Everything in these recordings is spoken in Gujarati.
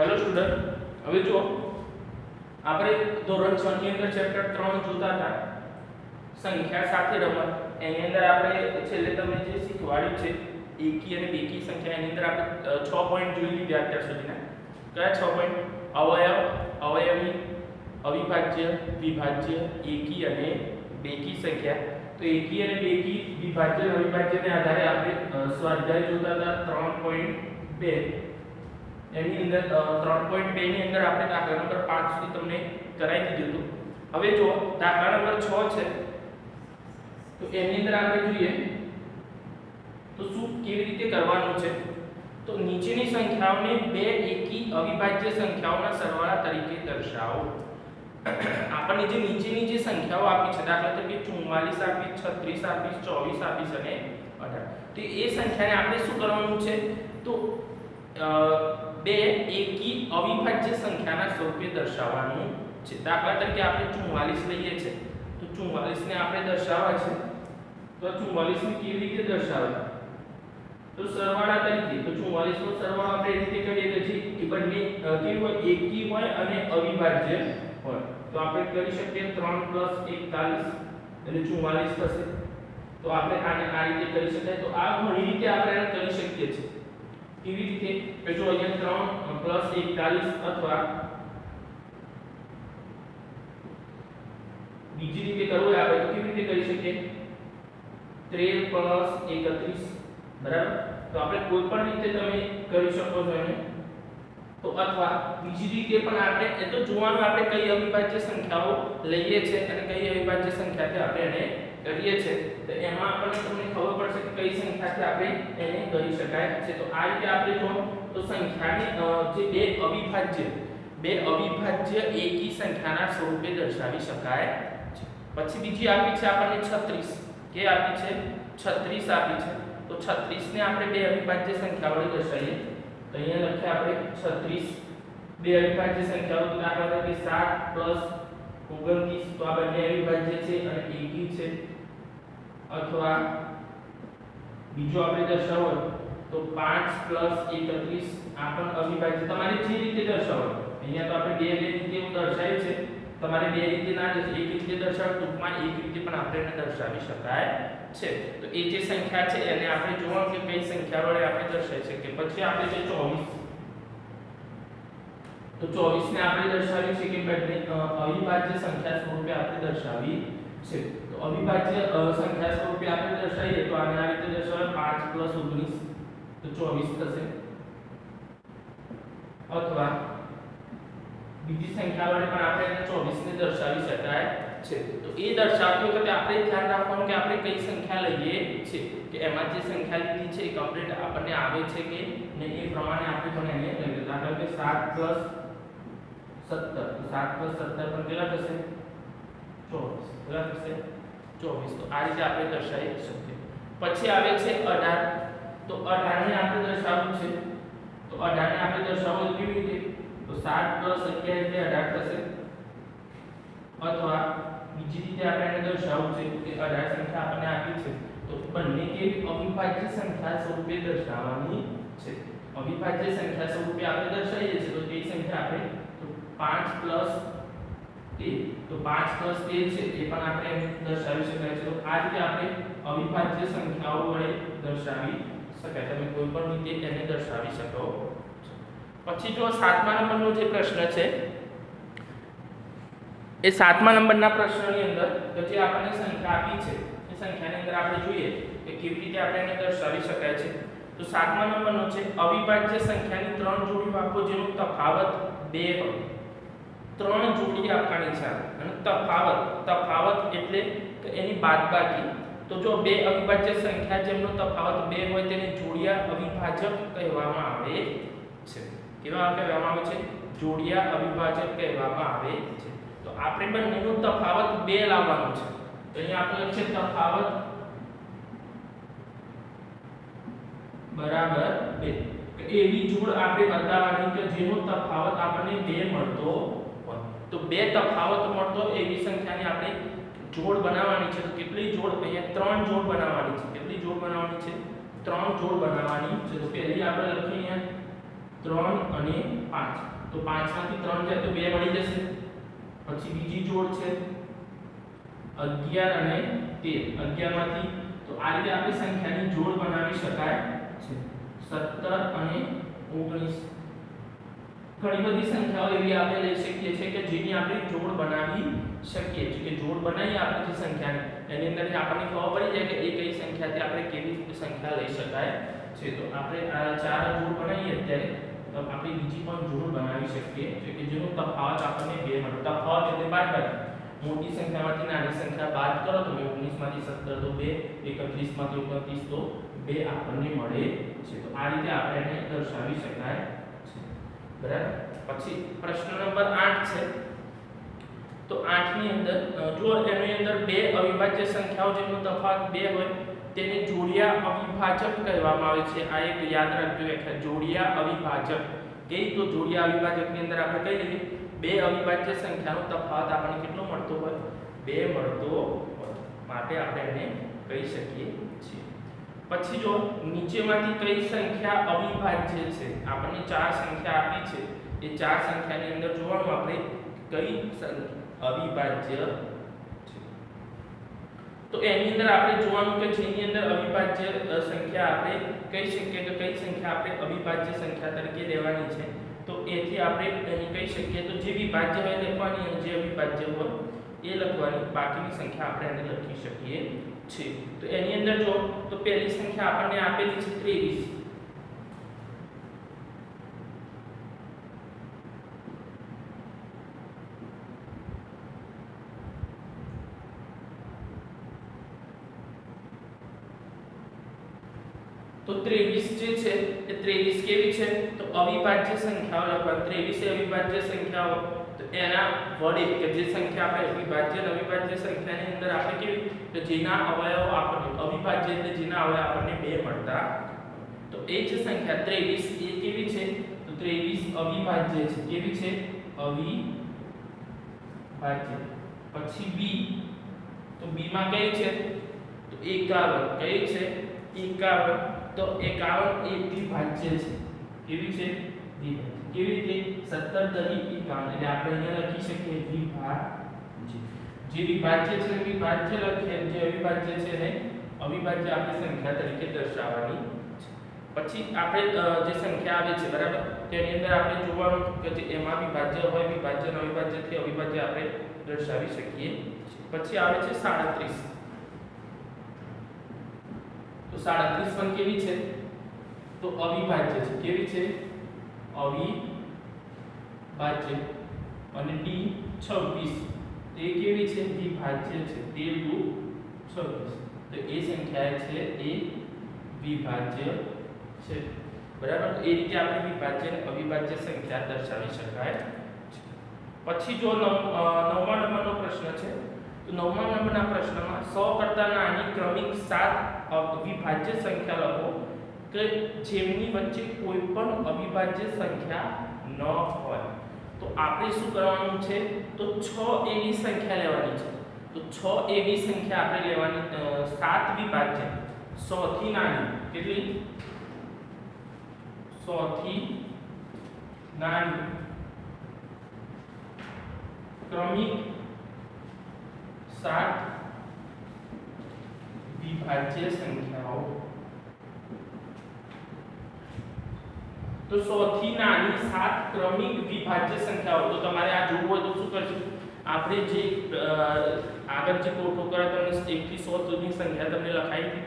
હેલો સ્ટુડન્ટ, હવે જો આપણે ધોરણ 6 ની અંદર ચેપ્ટર 3 જોતા હતા સંખ્યા સાથે રમત. એની અંદર આપણે છેલ્લે તમને જે શીખવાડ્યું છે એકી અને બેકી સંખ્યા, એની અંદર આપણે 6 પોઈન્ટ જોઈ લીધા અત્યાર સુધીના. કયા 6 પોઈન્ટ? અવયવ, અવયવી, અવિભાજ્ય, વિભાજ્ય, એકી અને બેકી સંખ્યા. તો એકી અને બેકી, વિભાજ્ય અને અવિભાજ્યને આધારે આપણે સ્વાધ્યાય જોતા હતા 3.2. એની અંદર 3.2 ની અંદર આપણે દાખલા નંબર 5 સુધી તમને કરાવી દીધું હતું. હવે જો દાખલા નંબર 6 છે તો એની અંદર આપણે જોઈએ તો શું કેવી રીતે કરવાનું છે. તો નીચેની સંખ્યાઓને બે એકી અવિભાજ્ય સંખ્યાઓના સરવાળા તરીકે દર્શાવો. આપણને જે નીચેની જે સંખ્યાઓ આપી છે, દાખલા તરીકે 44 આપી, 36 આપી, 24 આપી અને 18, તો એ સંખ્યાને આપણે શું કરવાનું છે? તો બે એકી અવિભાજ્ય સંખ્યાના સ્વરૂપે દર્શાવવાનું છે. દાખલા તરીકે આપણે 44 લઈએ છે તો 44 ને આપણે દર્શાવવા છે. તો 44 ને કેવી રીતે દર્શાવે? તો સરવાળા તરીકે. તો 44 નો સરવાળો આપણે એ રીતે કરીએ કે જે એ બંને કેવું હોય? એકી હોય અને અવિભાજ્ય હોય. તો આપણે કરી શકીએ 3 + 41 એટલે 44 થશે. તો આપણે આને આ રીતે કરી શકાય. તો આ ઘણી રીતે આપણે આને કરી શકીએ છીએ. કેવી રીતે? કે જો અહીંયા 3 + 41 અથવા બીજી રીતે કરવું હોય આપણે તો કેવી રીતે કરી શકીએ? 13 + 31, બરાબર. તો આપણે કોઈ પણ રીતે તમે કરી શકો છો એને. તો અથવા બીજી રીતે પણ આપણે એ તો જોવાનું આપણે કઈ અવિભાજ્ય સંખ્યાઓ લઈએ છે અને કઈ અવિભાજ્ય સંખ્યાથી આપણે એને કરીએ છે. તો એમાં આપણને તમને ખબર પડશે કે કઈ સંખ્યાથી આપણે એને કરી શકાય છે. તો આ રીતે આપણે જો તો સંખ્યાને જે બે અવિભાજ્ય એકી સંખ્યાના સ્વરૂપે દર્શાવી શકાય છે. પછી બીજી આપી છે આપણને 36. કે આપી છે 36 આપી છે. તો 36 ને આપણે બે અવિભાજ્ય સંખ્યા વડે દર્શાવીએ. તો અહીંયા લખીએ આપણે 36 બે અવિભાજ્ય સંખ્યાઓ. તો દાખલા તરીકે 7 + 29, તો આ બંને અવિભાજ્ય છે અને એકી છે. અથવા બીજો આપણે દર્શાવો તો 5 + 31, આ પણ અવિભાજ્ય. તમારે જે રીતે દર્શાવો, અહીંયા તો આપણે બે રીતે દર્શાવ્યું છે. તમારે બે રીતે ના એક રીતે દર્શાવો, ટૂંકમાં એક રીતે પણ આપણે એને દર્શાવી શકાય છે. તો એ જે સંખ્યા છે એને આપણે જોવાનું કે કઈ સંખ્યા વડે આપણે દર્શાવી શકીએ. પછી આપણે જે 24, તો 24 ને આપણે દર્શાવી છે કે બંને અવિભાજ્ય સંખ્યા સ્વરૂપે આપણે દર્શાવી છે. તો અવિભાજ્ય સંખ્યા સ્વરૂપે આપણે દર્શાવીએ તો આને આ રીતે દર્શાવાય 5 + 19, તો 24 થશે. અથવા બીજી સંખ્યા વડે પણ આપણે 24 ને દર્શાવી શકાય છે. તો એ દર્શાવતી વખતે આપણે ધ્યાન રાખવાનું કે આપણે કઈ સંખ્યા લઈએ છે, કે એમાં જે સંખ્યા લીધી છે એ કમ્પ્લીટ આપણને આવે છે કે નહીં, એ પ્રમાણે આપણે પણ એને લઈએ. દાખલા કે 7 + 17, તો 7 + 17 પણ કેટલા થશે? 24. કેટલા થશે? 24. તો આ રીતે આપણે દર્શાવી શકીએ. પછી આવે છે 18. તો 18 ને આપણે દર્શાવવું છે. તો 18 ને આપણે દર્શાવવું કેવી રીતે? તો 7 + 11 એટલે 18 થશે. અથવા બીજી રીતે આપણે એને દર્શાવવું છે કે 18 સંખ્યા આપણને આપી છે તો બંને કેવી અવિભાજ્ય સંખ્યા સ્વરૂપે દર્શાવવાની છે. અવિભાજ્ય સંખ્યા સ્વરૂપે આપણે દર્શાવીએ છીએ તો તે સંખ્યા આપણે 5 + 13, તો 5 + 13 છે એ પણ આપણે દર્શાવી શકાય છે. તો આ રીતે આપણે અવિભાજ્ય સંખ્યાઓ વડે દર્શાવી શકાય. તમે કોઈ પણ રીતે એને દર્શાવી શકો છો. પછી જો 7મા નંબરનો જે પ્રશ્ન છે, એ 7મા નંબરના પ્રશ્નની અંદર તો જે આપણને સંખ્યા આપી છે એ સંખ્યાની અંદર આપણે જોઈએ કે કેવી રીતે આપણે એને દર્શાવી શકાય છે. તો 7મા નંબરનો છે અવિભાજ્ય સંખ્યાની 3 જોડીઓ આપો જેનો તફાવત 2 હોય. 3 જોડી આપવાની છે અને તફાવત એટલે કે એની બાદબાકી. તો જો બે અવિભાજ્ય સંખ્યા જેમનો તફાવત 2 હોય તેને જોડિયા અવિભાજક કહેવામાં આવે છે. કેવા કહેવામાં આવે છે? જોડિયા અવિભાજક કહેવામાં આવે છે. તો આપણે બંનેનો તફાવત 2 લાવવાનો છે. તો અહીંયા આપણે લખીએ તફાવત બરાબર 2. કે એવી જોડ આપણે બતાવવાની કે જેનો તફાવત આપણને 2 મળતો હોય. તો 2 તફાવત મળતો એવી સંખ્યાની આપણે જોડ બનાવવાની છે. તો કેટલી જોડ? અહીંયા 3 જોડ બનાવવાની છે. કેટલી જોડ બનાવવાની છે? 3 જોડ બનાવવાની છે. તો પહેલી આપણે લખીએ અહીંયા 3 અને 5 તો 5 માંથી 3 જાય તો 2 મળી જશે પછી બીજી જોડ છે 11 અને 13 11 માંથી તો આ રીતે આપણે સંખ્યાની જોડ બનાવી શકાય છે 17 અને 19 ઘણી બધી સંખ્યાઓ એવી આપણે લઈ શકીએ છીએ કે જેની આપણે જોડ બનાવી શકીએ છીએ કે જોડ બનાવી આપણે જે સંખ્યાને એની અંદર આપણને ખબર પડી જાય કે એ કઈ સંખ્યાથી આપણે કેવી સંખ્યા લઈ શકાય છે તો આપણે આ ચાર જોડ બનાવીએ અત્યારે તો આપણે બીજી પણ જોડ બનાવી શકીએ છે કે જેનો તફાવત આપણને 2 મળે તફાવત એટલે બાદબાકી મોટી સંખ્યામાંથી નાની સંખ્યા બાદ કરો તો 19 માંથી 17 તો 2 31 માંથી 29 તો 2 આપણને મળે છે તો આ રીતે આપણે એને દર્શાવી શકાય છે બરાબર પછી પ્રશ્ન નંબર 8 છે તો 8 ની અંદર જો એની અંદર બે અવિભાજ્ય સંખ્યાઓ જેનો તફાવત 2 હોય તેને જોડિયા અવિભાજક કહેવામાં આવે છે આ એક યાદ રાખજો વ્યાખ્યા જોડિયા અવિભાજક કે તો જોડિયા અવિભાજકની અંદર આપણે કઈ લઈએ બે અવિભાજ્ય સંખ્યાનો તફાવત આપણને કેટલો મળતો હોય 2 મળતો હોય માટે આપણે એને કહી શકીએ છીએ પછી જો નીચેમાંથી કઈ સંખ્યા અવિભાજ્ય છે આપણને ચાર સંખ્યા આપી છે એ ચાર સંખ્યાની અંદર જોવાનું આપણે કઈ અવિભાજ્ય છે તો એની અંદર આપણે જોવાનું કે જેની અંદર અવિભાજ્ય સંખ્યા આપણે કહી શકીએ કે કઈ સંખ્યા આપણે અવિભાજ્ય સંખ્યા તરીકે લેવાની છે તો એથી આપણે એને કહી શકીએ તો જે વિભાજ્ય હોય લખવાની અને જે અવિભાજ્ય હોય એ લખવાની બાકીની સંખ્યા આપણે એને લખી શકીએ છે તો એની અંદર જો તો પહેલી સંખ્યા આપણને આપેલી છે 23 તો 23 જે છે એ 23 કેવી છે તો અવિભાજ્ય સંખ્યાઓ લખવાની 23 એ અવિભાજ્ય સંખ્યાઓ તો એના વડે કે જે સંખ્યા આપણે અવિભાજ્ય અને અવિભાજ્ય સંખ્યાની અંદર આપણે કેવી તો જેના અવયવ આપણને અવિભાજ્ય એટલે જેના અવયવ આપણને 2 મળતા તો એ જે સંખ્યા 23 એ કેવી છે તો 23 અવિભાજ્ય છે કેવી છે અવિભાજ્ય પછી b તો b માં કઈ છે તો 51 કઈ છે 51 તો 51 એ વિભાજ્ય છે કેવી છે વિભાજ્ય કેવી રીતે 17 દરી 51 એટલે આપણે અહીંયા લખી શકીએ વિભાજ્ય જે વિભાજ્ય છે વિભાજ્ય લખીએ જે અવિભાજ્ય છે ને અવિભાજ્ય આપણે સંખ્યા તરીકે દર્શાવવાની છે પછી આપણે જે સંખ્યા આવે છે બરાબર તેની અંદર આપણે જોવાનું કે જે એમાં વિભાજ્ય હોય વિભાજ્ય અને અવિભાજ્યથી અવિભાજ્ય આપણે દર્શાવી શકીએ પછી આવે છે 37 તો 37 પણ કેવી છે તો અવિભાજ્ય છે કેવી છે અવિભાજ્ય અને d 26 તે કેવી છે વિભાજ્ય છે 13 દુ 26 તો એ સંખ્યા છે એ વિભાજ્ય છે બરાબર તો એ રીતે આપણે વિભાજ્ય અને અવિભાજ્ય સંખ્યા દર્શાવી શકાય પછી જો 9મા નંબરનો પ્રશ્ન છે તો 9મા નંબરના પ્રશ્નમાં 100 કરતા નાની ક્રમિક 7 અવિભાજ્ય સંખ્યા લખો કે જેમની વચ્ચે કોઈ પણ અવિભાજ્ય સંખ્યા ન હોય તો આપણે શું કરવાનું છે તો 6 એવી સંખ્યા લેવાની છે તો 6 એવી સંખ્યા આપણે લેવાની 7 વિભાજ્ય 100 થી નાની કેટલી 100 થી નાની ક્રમિક 7 વિભાજ્ય સંખ્યાઓ તો 100 થી નાની 7 ક્રમિક વિભાજ્ય સંખ્યાઓ તો તમારે આ જોવું હોય તો શું કરશું આપણે જે આગળ જે કોઠો કરે તમને 1 થી 100 સુધીની સંખ્યા તમને લખાઈ હતી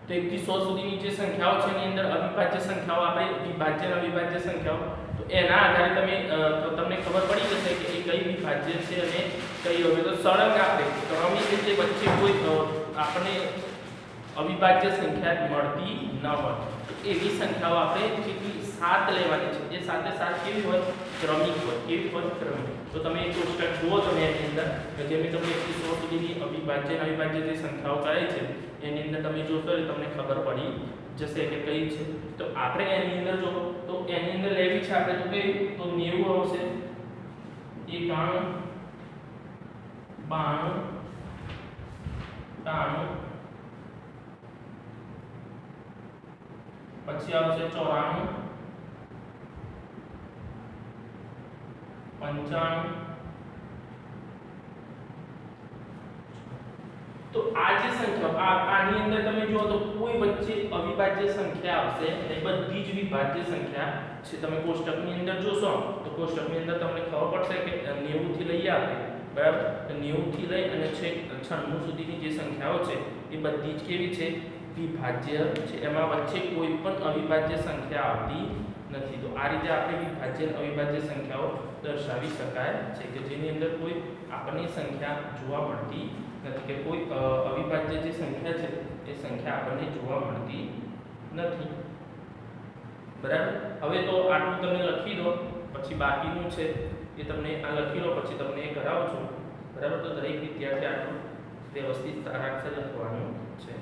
તો 1 થી 100 સુધીની જે સંખ્યાઓ છે એની અંદર અવિભાજ્ય સંખ્યાઓ આપણે વિભાજ્ય અને અવિભાજ્ય સંખ્યાઓ તો એના આધારે તમને ખબર પડી જશે કે એ કઈ વિભાજ્ય છે અને કઈ હવે તો સળંગ આપણે ક્રમિક રીતે વચ્ચે કોઈ આપણે અવિભાજ્ય સંખ્યા મળતી ન હોય તો એવી સંખ્યાઓ આપણે કેટલી 7 લેવાની છે એ સાથે 7 કેવી હોય ક્રમિક હોય કેવી હોય ક્રમિક તો તમે એક કોષ્ટક જુઓ તમે એની અંદર કે જેમ તમે 1 થી 100 સુધીની અવિભાજ્ય અને અવિભાજ્ય જે સંખ્યાઓ કરે છે એની અંદર તમે જોશો એટલે તમને ખબર પડી જશે કે કઈ છે તો આપણે એની અંદર જો તો એની અંદર લેવી છે આપણે તો કઈ તો 90 આવશે 91 92 93 પછી આવશે 94 95 तो આ જે સંખ્યા આની અંદર તમે જુઓ તો કોઈ વચ્ચે અવિભાજ્ય સંખ્યા આવશે અને બધી જ વિભાજ્ય સંખ્યા છે તમે કોષ્ટકની અંદર જોશો તો કોષ્ટકની અંદર તમને ખબર પડશે કે 90 થી લઈ આવે બરાબર તો 90 થી લઈ અને છેક 96 સુધીની જે સંખ્યાઓ છે એ બધી જ કેવી છે વિભાજ્ય છે એમાં વચ્ચે કોઈ પણ અવિભાજ્ય સંખ્યા આવતી નથી તો આ રીતે આપણે વિભાજ્ય અને અવિભાજ્ય સંખ્યાઓ દર્શાવી શકાય છે કે જેની અંદર કોઈ આપણને સંખ્યા જોવા મળતી નથી કે કોઈ અવિભાજ્ય જે સંખ્યા છે એ સંખ્યા આપણને જોવા મળતી નથી બરાબર હવે તો આટલું તમે લખી દો પછી બાકીનું છે એ તમને આ લખી લો પછી તમને એ કરાવું છું બરાબર તો દરેક વિદ્યાર્થી આટલું વ્યવસ્થિત સારાંશ લખવાનું છે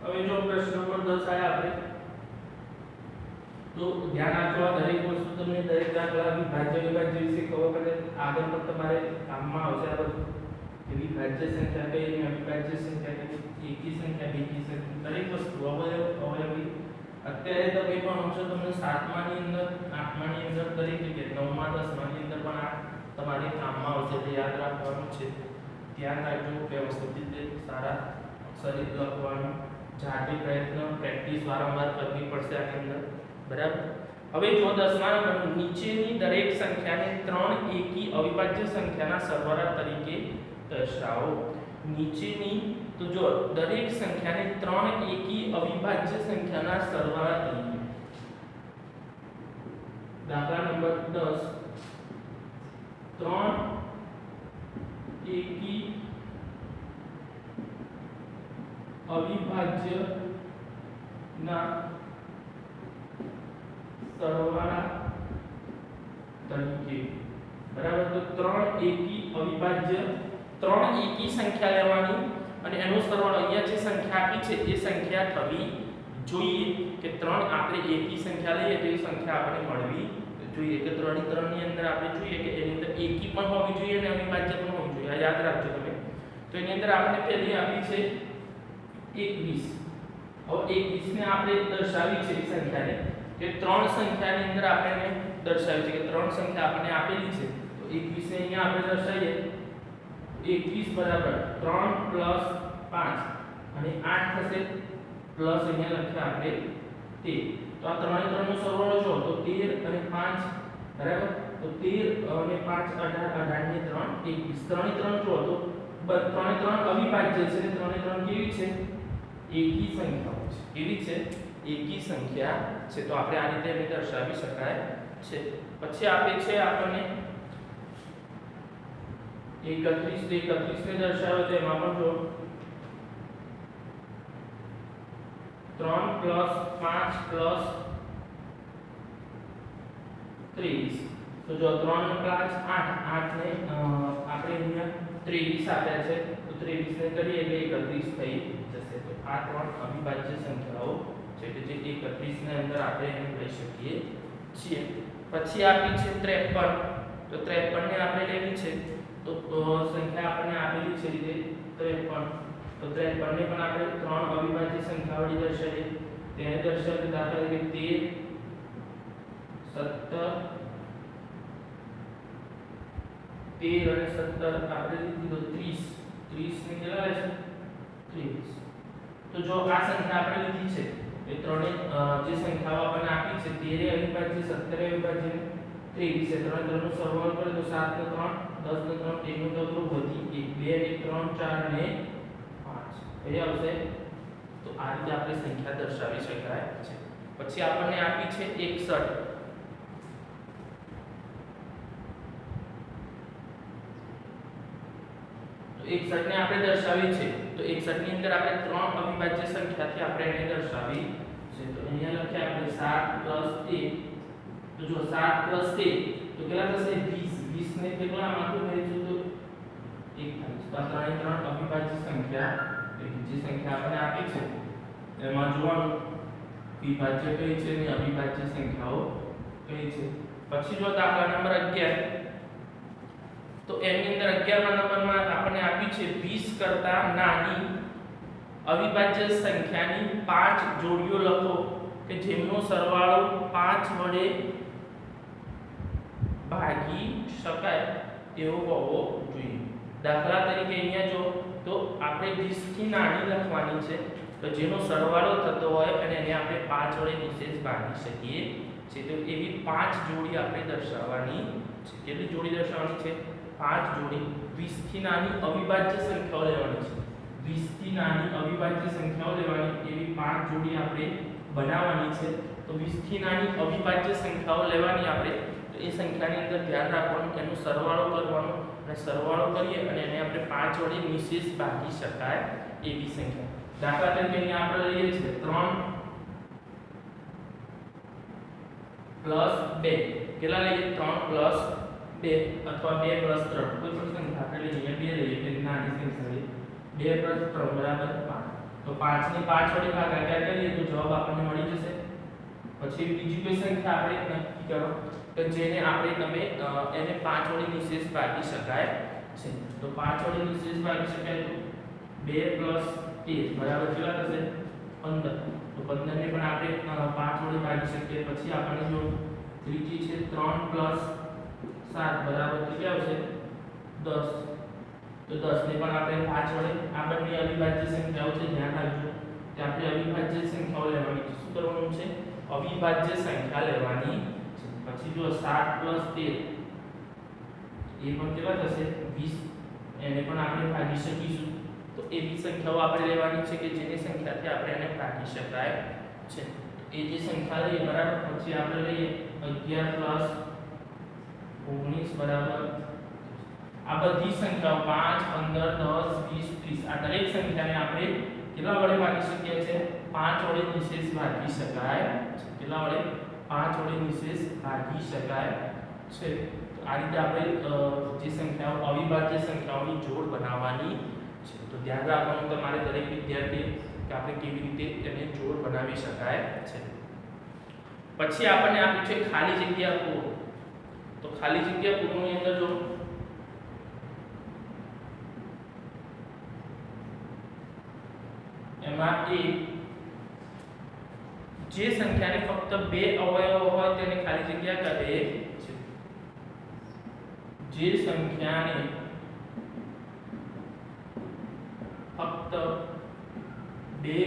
હવે જો પ્રશ્ન નંબર 10 આયા આપણે તો ધ્યાન આપો દરેક વસ્તુ તમને દરેક દાખલા વિભાજ્ય વિભાજ્ય વિશે ખબર પડે આગળ પણ તમારે કામમાં આવશે આ બધું કે વિભાજ્ય સંખ્યા કઈ અને અવિભાજ્ય સંખ્યા કઈ એકી સંખ્યા બેકી સંખ્યા દરેક વસ્તુ અવયવી અત્યારે તમે પણ હમણાં તમને 7મા ની અંદર 8મા ની અંદર દરેક જગ્યાએ 9મા 10મા ની અંદર પણ આ તમારે કામમાં આવશે એટલે યાદ રાખવાનું છે ધ્યાન રાખજો વ્યવસ્થિત રીતે સારા અક્ષરે લખવાનું જાતે પ્રયત્ન પ્રેક્ટિસ વારંવાર કરવી પડશે આની અંદર બરાબર હવે જો 10મા નંબર નીચેની દરેક સંખ્યાને 3 એકી અવિભાજ્ય સંખ્યાના સરવાળા તરીકે દર્શાવો નીચેની તો જો દરેક સંખ્યાને 3 એકી અવિભાજ્ય સંખ્યાના સરવાળા તરીકે દાખલા નંબર 10 3 એકી અવિભાજ્ય ના સરવાળા તરીકે બરાબર તો 3 એકી અવિભાજ્ય 3 એકી સંખ્યા લેવાની અને એનો સરવાળો અહીંયા જે સંખ્યા આપી છે એ સંખ્યા થવી જોઈએ કે 3 આપણે એકી સંખ્યા લઈએ તો એ સંખ્યા આપણે મળવી જોઈએ કે 3 ની 3 ની અંદર આપણે જોઈએ કે એની અંદર એકી પણ હોવી જોઈએ અને અવિભાજ્ય પણ હોવી જોઈએ આ યાદ રાખજો તમે તો એની અંદર આપણે પહેલી આપી છે 21 હવે 21 ને આપણે દર્શાવી છે એ સંખ્યાને કે 3 સંખ્યાની અંદર આપણે દર્શાવી છે કે 3 સંખ્યા આપણને આપેલી છે તો 21 ને અહીંયા આપણે દર્શાવીએ 21 બરાબર 3 + 5 અને 8 થશે પ્લસ અહીંયા લખ્યા આપણે 13 તો આ 3 ને 3 નો સરવાળો જો તો 13 અને 5 બરાબર તો 13 અને 5 18 18 ને 3 21 3 ને 3 જો તો 3 ને 3 અવિભાજ્ય છે અને 3 ને 3 કેવી છે એકી સંખ્યાઓ છે કેવી છે એકી સંખ્યા છે તો આપણે આ રીતે એને દર્શાવી શકાય છે પછી આપે છે આપણને 31 ને દર્શાવે તો એમાં પણ જો 3 + 5 + 23 તો જો 3 ને 5 8 8 ને આપણે અહીંયા 23 આપ્યા છે તો 23 ને કરીએ એટલે 31 થઈ જશે તો આ 3 અવિભાજ્ય સંખ્યાઓ છે કે જે 31 ની અંદર આપણે એને લઈ શકીએ છીએ પછી આપી છે 53 તો 53 ને આપણે લેવી છે તો સંખ્યા આપણને આપેલી છે રીતે 53 તો 53 ને પણ આપણે 3 અવિભાજ્ય સંખ્યા વડે દર્શાવીએ તેને દર્શાવીએ દાખલા તરીકે 13 17 13 અને 17 આપણે લીધી તો 30 30 ને કેટલા લેશે 23 તો જો આ સંખ્યા આપણે લીધી છે એ ત્રણે જે સંખ્યાઓ આપણને આપી છે 13 અવિભાજ્ય 17 અવિભાજ્ય 23 છે ત્રણ નો સરવાળો કરે તો 7 નો 3 10 નો 3 1 નો 2 વધી 1 2 3 4 ને 5 એ આવશે તો આ રીતે આપણે સંખ્યા દર્શાવી શકાય છે પછી આપણને આપી છે 61 તો 61 ને આપણે દર્શાવી છે તો 61 ની અંદર આપણે ત્રણ અવિભાજ્ય સંખ્યાથી આપણે એને દર્શાવી છે તો અહીંયા લખ્યા આપણે 7 + 1 તો જો 7 + 1 તો કેટલા થશે 20 20 ને કેટલા માંથી મેળવીશું તો 1 થાય તો આ ત્રણ અવિભાજ્ય સંખ્યા જે સંખ્યા આપણને આપી છે એમાં જોવાનું વિભાજ્ય કઈ છે અને અવિભાજ્ય સંખ્યાઓ કઈ છે પછી જો દાખલા નંબર 11 તો એની અંદર 11મા નંબરમાં આપણને આપી છે 20 કરતા નાની અવિભાજ્ય સંખ્યાની 5 જોડીઓ લખો કે જેમનો સરવાળો 5 વડે ભાગી શકાય તેવો હોવો જોઈએ દાખલા તરીકે અહીંયા જો તો આપણે 20 થી નાની લખવાની છે તો જેનો સરવાળો થતો હોય અને એને આપણે 5 વડે નિશેષ ભાગી શકીએ છે તો એવી 5 જોડી આપણે દર્શાવવાની છે કેટલી જોડી દર્શાવવાની છે 5 જોડી 20 થી નાની અવિભાજ્ય સંખ્યાઓ લેવાની છે 20 થી નાની અવિભાજ્ય સંખ્યાઓ લેવાની એવી 5 જોડી આપણે બનાવવાની છે તો 20 થી નાની અવિભાજ્ય સંખ્યાઓ લેવાની આપણે તો એ સંખ્યાની અંદર ધ્યાન રાખવાનું એનો સરવાળો કરવાનો અને સરવાળો કરીએ અને એને આપણે 5 વડે નિશેષ ભાગી શકાય એવી સંખ્યા દાખલા તરીકે અહીંયા આપણે લઈએ છીએ 3 + 2 કેટલા લઈએ 3 + 2 અથવા 2 + 3 કોઈ પણ સંખ્યા આપણે લઈએ 2 લઈએ એટલે નાની સંખ્યા લઈએ 2 + 3 બરાબર 5 તો 5 ને 5 વડે ભાગાકાર કરીએ તો જવાબ આપણને મળી જશે પછી બીજી કોઈ સંખ્યા આપણે નક્કી કરો કે જેને આપણે તમે એને 5 વડે નિશેષ ભાગી શકાય છે તો 5 વડે નિશેષ ભાગી શકાય તો 2 + 13 બરાબર કેટલા થશે 15 તો 15 ને પણ આપણે 5 વડે ભાગી શકીએ પછી આપણને જો ત્રીજી છે 3 + 7 બરાબર કેટલી આવશે 10 તો 10 ને પણ આપણે 5 વડે આ બંને અવિભાજ્ય સંખ્યાઓ છે ધ્યાન રાખજો કે આપણે અવિભાજ્ય સંખ્યાઓ લેવાની છે શું કરવાનું છે અવિભાજ્ય સંખ્યા લેવાની છે પછી જો 7 + 13 એ પણ કેટલા થશે 20 એને પણ આપણે ભાગી શકીશું તો એવી સંખ્યાઓ આપણે લેવાની છે કે જેની સંખ્યાથી આપણે એને ભાગી શકાય છે એ જે સંખ્યા લઈએ બરાબર પછી આપણે લઈએ 11 + 19 બરાબર આ બધી સંખ્યાઓ 5 15 10 20 30 આ દરેક સંખ્યાને આપણે કેટલા વડે ભાગી શકીએ છીએ 5 વડે નિશેષ ભાગી શકાય છે કેટલા વડે 5 વડે નિશેષ ભાગી શકાય છે તો આ રીતે આપણે જે સંખ્યાઓ અવિભાજ્ય સંખ્યાઓની જોડ બનાવવાની છે તો ધ્યાન રાખવાનું તમારે દરેક વિદ્યાર્થી કે આપણે કેવી રીતે તેને જોડ બનાવી શકાય છે પછી આપણને આપ્યું છે ખાલી જગ્યા પૂરો તો ખાલી જગ્યા પૂરોની અંદર જો એમાં જે સંખ્યાને ફક્ત 2 અવયવો હોય તેને ખાલી જગ્યા કહે છે જે સંખ્યાને ફક્ત 2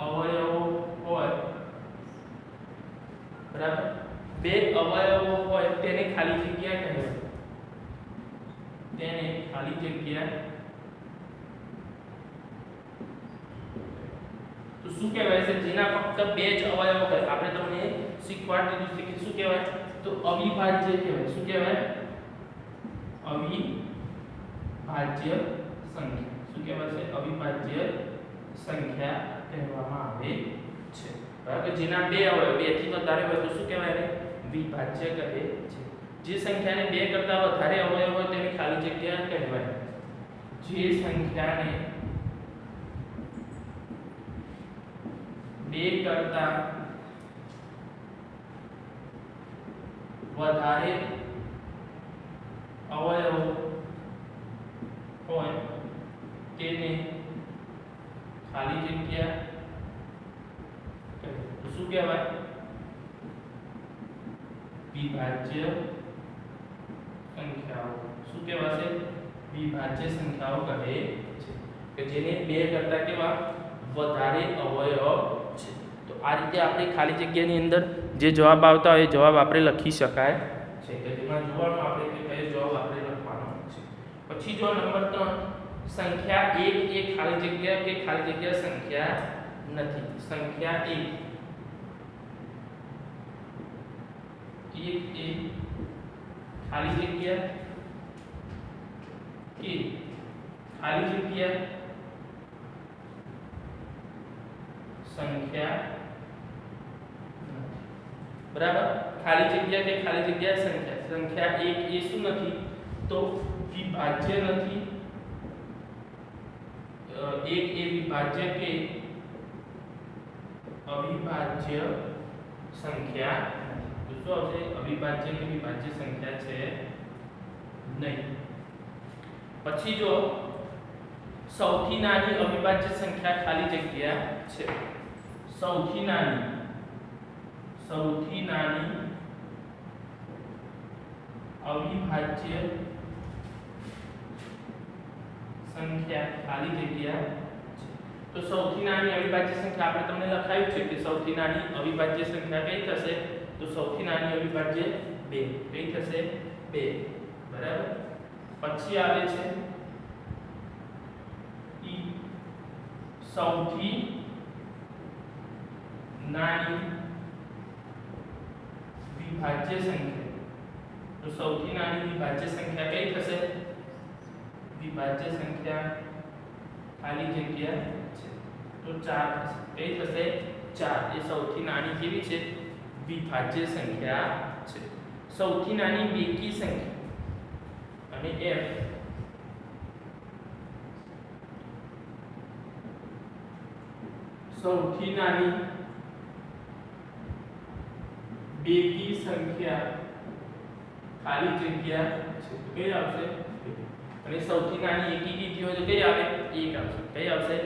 અવયવો હોય બરાબર 2 અવયવો હોય તેને ખાલી જગ્યા કહેવાય તેને ખાલી જગ્યા તો શું કહેવાય છે જેના ફક્ત 2 જ અવયવો હોય આપણે તમને શીખવાડી દીધું છે કે શું કહેવાય તો અવિભાજ્ય કહેવાય શું કહેવાય અવિભાજ્ય સંખ્યા શું કહેવાય છે અવિભાજ્ય સંખ્યા કહેવામાં આવે છે બરાબર જેના 2 અવયવ 2 થી વધારે હોય તો શું કહેવાય એને વિભાજ્ય કહે છે જે સંખ્યાને 2 કરતા વધારે અવયવ હોય તેને ખાલી જગ્યા કહેવાય જે સંખ્યાને 2 કરતા વધારે અવયવ હોય તેને ખાલી જગ્યા શું કહેવાય વિભાજ્ય સંખ્યા સંખ્યાઓ શું કહેવાશે? વિભાજ્ય સંખ્યાઓ કહે છે કે જેને બે કરતા કેવા વધારે અવયવ છે. તો આ રીતે આપણે ખાલી જગ્યાની અંદર જે જવાબ આવતા હોય એ જવાબ આપણે લખી શકાય છે કે જેમાં જોવાનું આપણે કે કયો જવાબ આપણે લખવાનો છે. પછી જો નંબર 3 સંખ્યા 1 એ ખાલી જગ્યા કે ખાલી જગ્યા સંખ્યા નથી. સંખ્યા 1 એ ખાલી જગ્યા કે ખાલી જગ્યા સંખ્યા બરાબર. ખાલી જગ્યા કે ખાલી જગ્યા સંખ્યા 1 એ શું નથી? તો વિભાજ્ય નથી. 1 એ વિભાજ્ય કે અવિભાજ્ય સંખ્યા નથી. તો શું આવશે? અવિભાજ્ય કે વિભાજ્ય સંખ્યા છે નહીં. પછી જો સૌથી નાની અવિભાજ્ય સંખ્યા ખાલી જગ્યા છે. સૌથી નાની અવિભાજ્ય સંખ્યા ખાલી જગ્યા છે. તો સૌથી નાની અવિભાજ્ય સંખ્યા આપણે તમને લખાયું છે કે સૌથી નાની અવિભાજ્ય સંખ્યા કઈ થશે? તો સૌથી નાની અવિભાજ્ય 2. કઈ થશે? 2. બરાબર. પછી આવે છે સૌથી નાની વિભાજ્ય સંખ્યા. તો સૌથી નાની વિભાજ્ય સંખ્યા કઈ થશે? વિભાજ્ય સંખ્યા ખાલી જગ્યા છે તો 4 થશે. કઈ થશે? 4. એ સૌથી નાની કેવી છે? વિભાજ્ય સંખ્યા છે. સૌથી નાની બેકી સંખ્યા અને f સૌથી નાની બેકી સંખ્યા ખાલી જગ્યા છે તો કઈ આવશે? અને સૌથી નાની એકી કીધી હોય તો કઈ આવે? 1 આવશે. કઈ આવશે?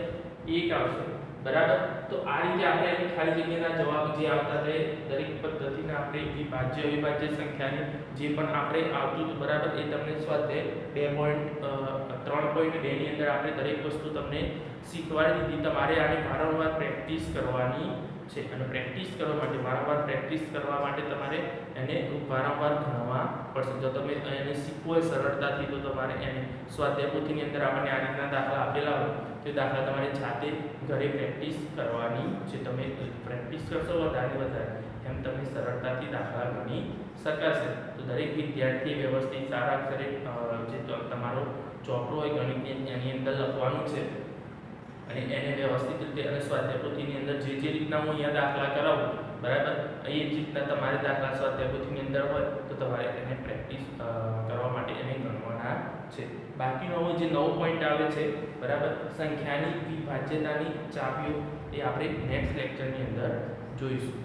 1 આવશે. બરાબર. તો આ રીતે આપણે અહીં ખાલી જગ્યાના જવાબ જે આવતા રહે દરેક પદ્ધતિને આપણે વિભાજ્ય અવિભાજ્ય સંખ્યાની જે પણ આપણે આવતું બરાબર એ તમને સ્વાધ્યાય 3.2 ની અંદર આપણે દરેક વસ્તુ તમને શીખવાડી દીધી. તમારે આની વારંવાર પ્રેક્ટિસ કરવાની છે અને પ્રેક્ટિસ કરવા માટે વારંવાર પ્રેક્ટિસ કરવા માટે તમારે એને વારંવાર ગણવા પડશે. જો તમે એને શીખવો હોય સરળતાથી તો તમારે એને સ્વાધ્યાય પોથીની અંદર આપણને આ રીતના દાખલા આપેલા હોય તો દાખલા તમારે જાતે ઘરે પ્રેક્ટિસ કરવાની છે. તમે પ્રેક્ટિસ કરશો વધારે એમ તમને સરળતાથી દાખલા ગણી શકાશે. તો દરેક વિદ્યાર્થીએ વ્યવસ્થિત સારા અક્ષરે જે તમારો ચોપડો હોય ગણિતની એની અંદર લખવાનું છે અને એને વ્યવસ્થિત રીતે અને સ્વાધ્યાય પોથીની અંદર જે રીતના હું અહીંયા દાખલા કરાવું બરાબર એ જ રીતના તમારે દાખલા સ્વાધ્યાય પોથીની અંદર હોય તો તમારે એને પ્રેક્ટિસ કરવા માટે એને ગણવાના છે. બાકીનો હવે જે 9 પોઈન્ટ આવે છે બરાબર સંખ્યાની વિભાજ્યતાની ચાવીઓ એ આપણે નેક્સ્ટ લેક્ચરની અંદર જોઈશું.